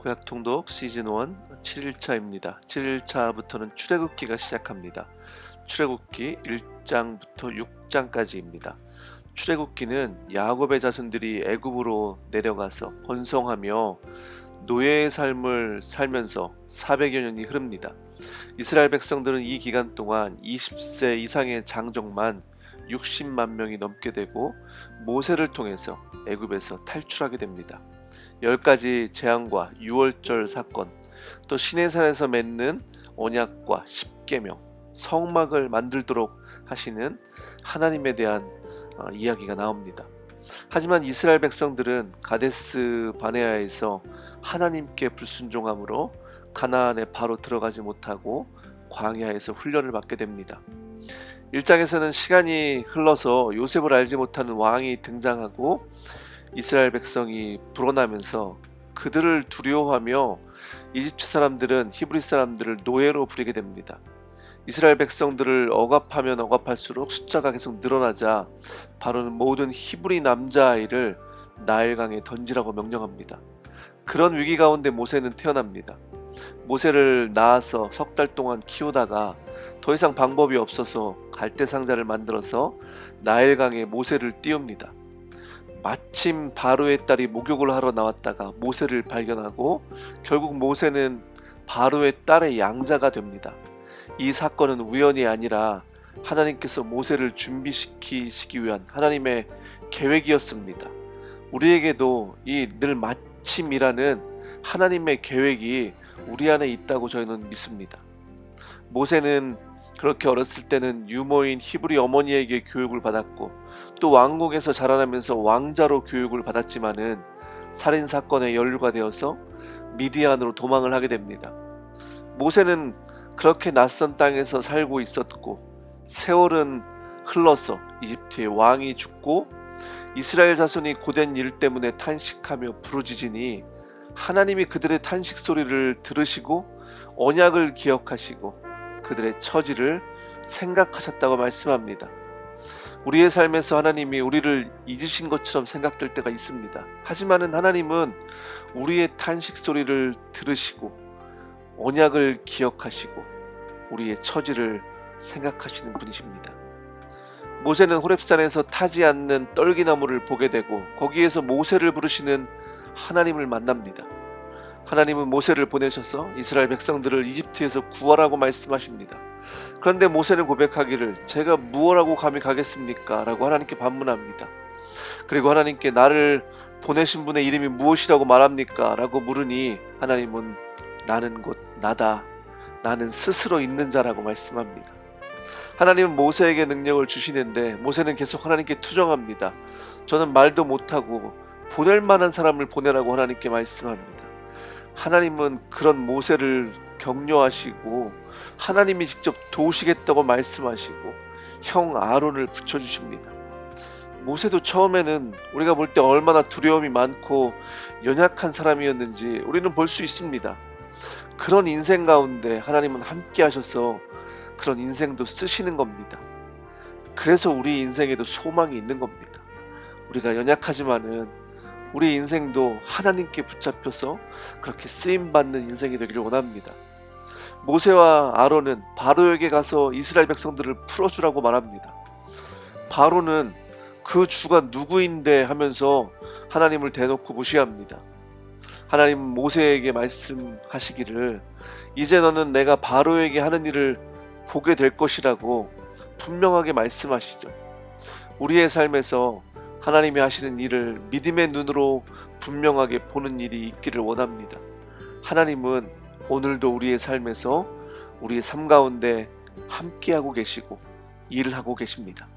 구약 통독 시즌 1 7일차입니다. 7일차부터는 출애굽기가 시작합니다. 출애굽기 1장부터 6장까지입니다. 출애굽기는 야곱의 자손들이 애굽으로 내려가서 번성하며 노예의 삶을 살면서 400여 년이 흐릅니다. 이스라엘 백성들은 이 기간 동안 20세 이상의 장정만 60만 명이 넘게 되고 모세를 통해서 애굽에서 탈출하게 됩니다. 10가지 재앙과 유월절 사건, 또 시내산에서 맺는 언약과 십계명, 성막을 만들도록 하시는 하나님에 대한 이야기가 나옵니다. 하지만 이스라엘 백성들은 가데스 바네아에서 하나님께 불순종함으로 가나안에 바로 들어가지 못하고 광야에서 훈련을 받게 됩니다. 1장에서는 시간이 흘러서 요셉을 알지 못하는 왕이 등장하고 이스라엘 백성이 불어나면서 그들을 두려워하며 이집트 사람들은 히브리 사람들을 노예로 부리게 됩니다. 이스라엘 백성들을 억압하면 억압할수록 숫자가 계속 늘어나자 바로는 모든 히브리 남자아이를 나일강에 던지라고 명령합니다. 그런 위기 가운데 모세는 태어납니다. 모세를 낳아서 석 달 동안 키우다가 더 이상 방법이 없어서 갈대 상자를 만들어서 나일강에 모세를 띄웁니다. 마침 바로의 딸이 목욕을 하러 나왔다가 모세를 발견하고 결국 모세는 바로의 딸의 양자가 됩니다. 이 사건은 우연이 아니라 하나님께서 모세를 준비시키시기 위한 하나님의 계획이었습니다. 우리에게도 이 늘 마침이라는 하나님의 계획이 우리 안에 있다고 저희는 믿습니다. 모세는 그렇게 어렸을 때는 유모인 히브리 어머니에게 교육을 받았고 또 왕궁에서 자라나면서 왕자로 교육을 받았지만은 살인사건에 연루가 되어서 미디안으로 도망을 하게 됩니다. 모세는 그렇게 낯선 땅에서 살고 있었고 세월은 흘러서 이집트의 왕이 죽고 이스라엘 자손이 고된 일 때문에 탄식하며 부르짖으니 하나님이 그들의 탄식 소리를 들으시고 언약을 기억하시고 그들의 처지를 생각하셨다고 말씀합니다. 우리의 삶에서 하나님이 우리를 잊으신 것처럼 생각될 때가 있습니다. 하지만 하나님은 우리의 탄식 소리를 들으시고 언약을 기억하시고 우리의 처지를 생각하시는 분이십니다. 모세는 호렙산에서 타지 않는 떨기나무를 보게 되고 거기에서 모세를 부르시는 하나님을 만납니다. 하나님은 모세를 보내셔서 이스라엘 백성들을 이집트에서 구하라고 말씀하십니다. 그런데 모세는 고백하기를 제가 무엇하고 감히 가겠습니까? 라고 하나님께 반문합니다. 그리고 하나님께 나를 보내신 분의 이름이 무엇이라고 말합니까? 라고 물으니 하나님은 나는 곧 나다. 나는 스스로 있는 자라고 말씀합니다. 하나님은 모세에게 능력을 주시는데 모세는 계속 하나님께 투정합니다. 저는 말도 못하고 보낼 만한 사람을 보내라고 하나님께 말씀합니다. 하나님은 그런 모세를 격려하시고 하나님이 직접 도우시겠다고 말씀하시고 형 아론을 붙여주십니다. 모세도 처음에는 우리가 볼 때 얼마나 두려움이 많고 연약한 사람이었는지 우리는 볼 수 있습니다. 그런 인생 가운데 하나님은 함께 하셔서 그런 인생도 쓰시는 겁니다. 그래서 우리 인생에도 소망이 있는 겁니다. 우리가 연약하지만은 우리 인생도 하나님께 붙잡혀서 그렇게 쓰임받는 인생이 되기를 원합니다. 모세와 아론은 바로에게 가서 이스라엘 백성들을 풀어주라고 말합니다. 바로는 그 주가 누구인데 하면서 하나님을 대놓고 무시합니다. 하나님은 모세에게 말씀하시기를 이제 너는 내가 바로에게 하는 일을 보게 될 것이라고 분명하게 말씀하시죠. 우리의 삶에서 하나님이 하시는 일을 믿음의 눈으로 분명하게 보는 일이 있기를 원합니다. 하나님은 오늘도 우리의 삶에서 우리의 삶 가운데 함께하고 계시고 일을 하고 계십니다.